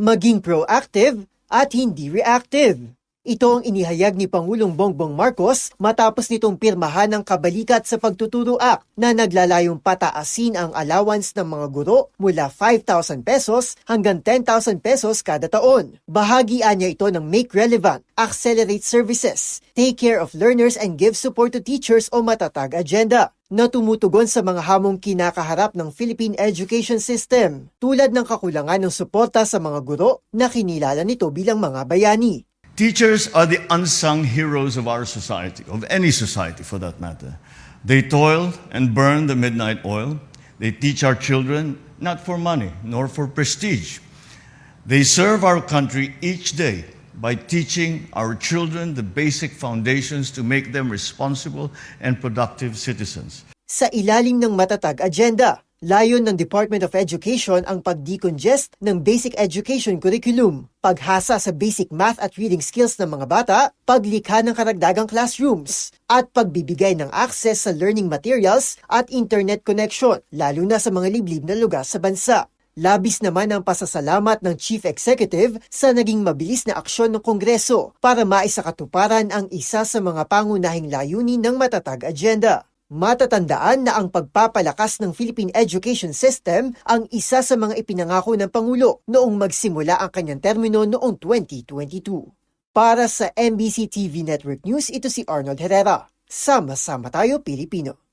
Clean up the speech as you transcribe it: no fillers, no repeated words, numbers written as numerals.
maging proactive at hindi reactive. Ito ang inihayag ni Pangulong Bongbong Marcos matapos nitong pirmahan ng Kabalikat sa Pagtuturo Act na naglalayong pataasin ang allowance ng mga guro mula 5,000 pesos hanggang 10,000 pesos kada taon. Bahagian niya ito ng Make Relevant, Accelerate Services, Take Care of Learners and Give Support to Teachers o Matatag Agenda na tumutugon sa mga hamong kinakaharap ng Philippine Education System tulad ng kakulangan ng suporta sa mga guro na kinilala nito bilang mga bayani. Teachers are the unsung heroes of our society, of any society for that matter. They toil and burn the midnight oil. They teach our children not for money nor for prestige. They serve our country each day by teaching our children the basic foundations to make them responsible and productive citizens. Sa ilalim ng Matatag Agenda, layon ng Department of Education ang pag-decongest ng basic education curriculum, paghasa sa basic math at reading skills ng mga bata, paglikha ng karagdagang classrooms, at pagbibigay ng access sa learning materials at internet connection, lalo na sa mga liblib na lugar sa bansa. Labis naman ang pasasalamat ng Chief Executive sa naging mabilis na aksyon ng Kongreso para maisakatuparan ang isa sa mga pangunahing layunin ng Matatag Agenda. Matatandaan na ang pagpapalakas ng Philippine Education System ang isa sa mga ipinangako ng Pangulo noong magsimula ang kanyang termino noong 2022. Para sa MBC TV Network News, ito si Arnold Herrera. Sama-sama tayo, Pilipino.